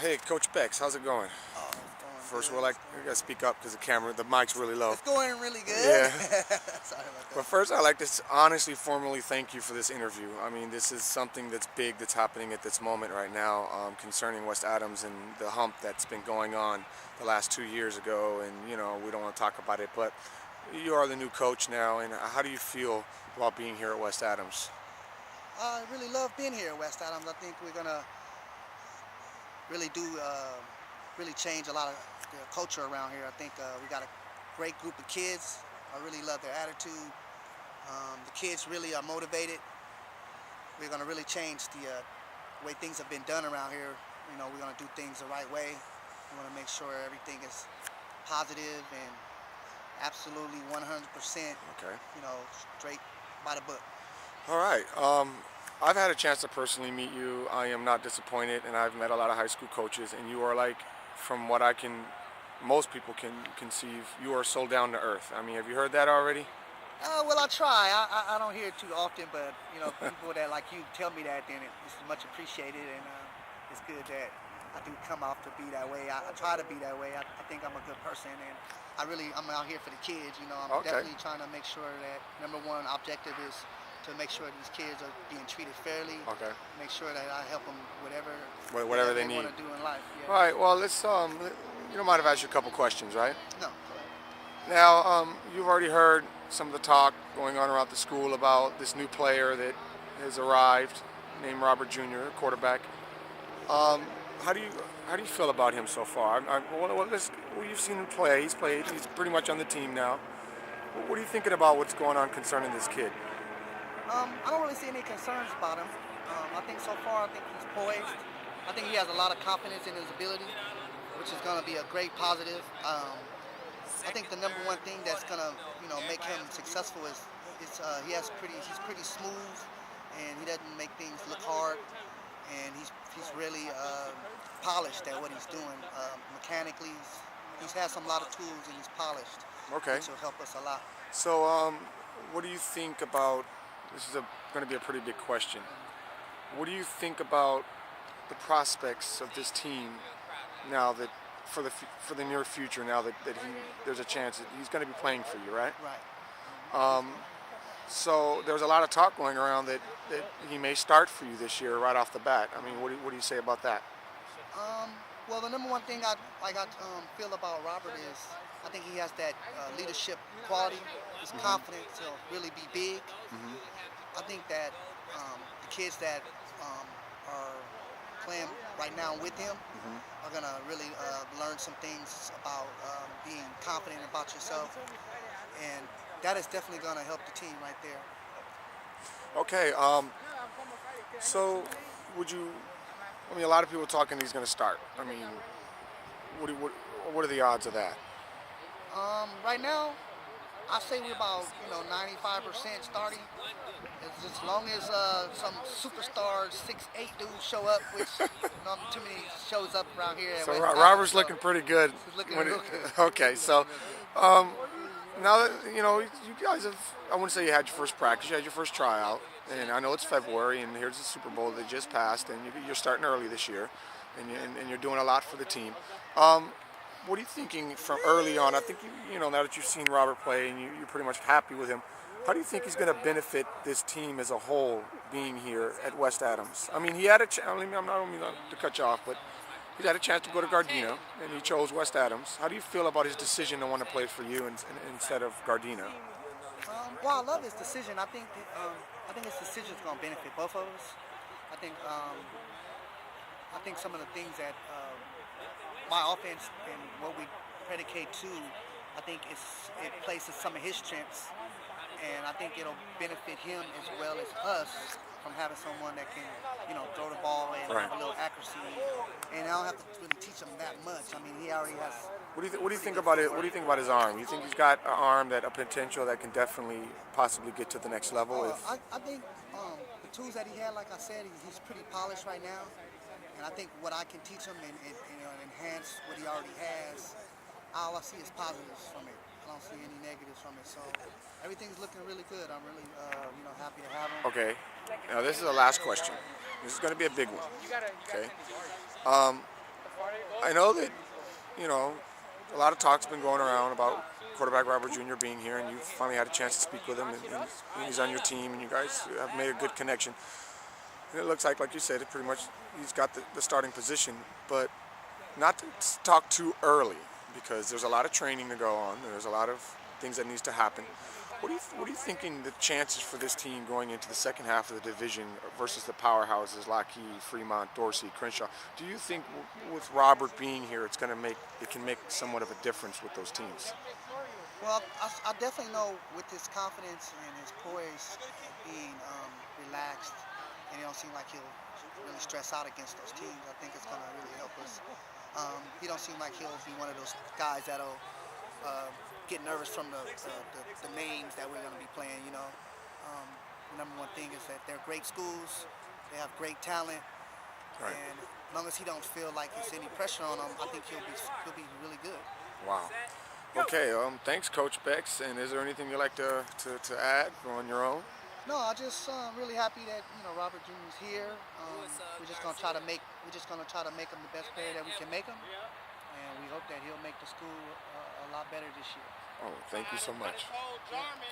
Hey, Coach Bex, how's it going? Oh, it's going First, good. we're like, we gotta speak up because the mic's really low. It's going really good. Yeah. Sorry about But that. first, I'd like to honestly, formally thank you for this interview. I mean, this is something that's big that's happening at this moment right now concerning West Adams and the hump that's been going on the last 2 years ago. And, we don't want to talk about it, but you are the new coach now. And how do you feel about being here at West Adams? I really love being here at West Adams. I think we're gonna really really change a lot of the culture around here. I think we got a great group of kids. I really love their attitude. The kids really are motivated. We're gonna really change the way things have been done around here. We're gonna do things the right way. We want to make sure everything is positive and absolutely 100%, Okay. straight by the book. All right. I've had a chance to personally meet you. I am not disappointed, and I've met a lot of high school coaches, and you are like, from what most people can conceive, you are so down to earth. I mean, have you heard that already? Well, I try. I don't hear it too often, but people that like you tell me that, then it's much appreciated, and it's good that I do come off to be that way. I try to be that way. I think I'm a good person, and I'm out here for the kids. I'm Okay. definitely trying to make sure that number one objective is to make sure these kids are being treated fairly. Okay. Make sure that I help them whatever Whatever they they need. want to do in life. Yeah. All right. Well, let's. You don't mind if I ask you a couple questions, right? No. Now, you've already heard some of the talk going on around the school about this new player that has arrived, named Robert Jr., quarterback. Um, how do you feel about him so far? You've seen him play. He's played. He's pretty much on the team now. What are you thinking about what's going on concerning this kid? I don't really see any concerns about him. I think so far, I think he's poised. I think he has a lot of confidence in his ability, which is going to be a great positive. I think the number one thing that's going to, make him successful is he's pretty smooth, and he doesn't make things look hard, and he's really polished at what he's doing. Mechanically, he's has some lot of tools, and he's polished, Okay. which will help us a lot. So, what do you think about? This is going to be a pretty big question. What do you think about the prospects of this team now that for the near future? Now that there's a chance that he's going to be playing for you, right? Right. So there's a lot of talk going around that he may start for you this year right off the bat. I mean, what do you say about that? Well, the number one thing I feel about Robert is I think he has that leadership quality. His confidence will really be big. I think that the kids that are playing right now with him are gonna really learn some things about being confident about yourself, and that is definitely gonna help the team right there. Okay. So would you? I mean, a lot of people are talking he's going to start. I mean, what are the odds of that? Right now, I say we're about 95% starting. As long as some superstar 6'8" dudes show up, which not too many shows up around here. At So West Adams, Robert's so looking pretty good. he's looking when real it- good. Okay, so um, now that you guys have, I wouldn't say you had your first practice, you had your first tryout, and I know it's February, and here's the Super Bowl that just passed, and you're starting early this year, and you're doing a lot for the team. What are you thinking from early on? I think now that you've seen Robert play and you're pretty much happy with him, how do you think he's going to benefit this team as a whole being here at West Adams? I mean, he had a chance. I don't mean to cut you off, but he had a chance to go to Gardena, and he chose West Adams. How do you feel about his decision to want to play for you instead of Gardena? Well, I love his decision. I think his decision is going to benefit both of us. I think some of the things that my offense and what we predicate to, I think it places some of his strengths, and I think it'll benefit him as well as us from having someone that can, throw the ball and Right. have a little accuracy. And I don't have to really teach him that much. I mean, he already has. What do you think about it? What do you think about his arm? You think he's got an arm a potential that can definitely possibly get to the next level? I think the tools that he had, like I said, he's pretty polished right now. And I think what I can teach him and enhance what he already has, all I see is positives from it. I don't see any negatives from it. So everything's looking really good. I'm really happy to have him. Okay. Now this is the last question. This is going to be a big one. Okay. I know that, you know, a lot of talk's been going around about quarterback Robert Jr. being here, and you finally had a chance to speak with him, and he's on your team, and you guys have made a good connection. And it looks like you said, it pretty much he's got the starting position, but not to talk too early because there's a lot of training to go on. There's a lot of things that needs to happen. What are you thinking the chances for this team going into the second half of the division versus the powerhouses, Lockheed, Fremont, Dorsey, Crenshaw? Do you think with Robert being here, it can make somewhat of a difference with those teams? Well, I definitely know with his confidence and his poise being relaxed, and it don't seem like he'll really stress out against those teams. I think it's going to really help us. He don't seem like he'll be one of those guys that'll get nervous from the names that we're going to be playing. The number one thing is that they're great schools. They have great talent. Right. And as long as he don't feel like there's any pressure on him, I think he'll be really good. Wow. Okay. Thanks, Coach Bex. And is there anything you'd like to add on your own? No, I'm just really happy that Robert Jr. is here. We're just gonna try to make him the best player that we can make him, and we hope that he'll make the school a lot better this year. Oh, thank you so much.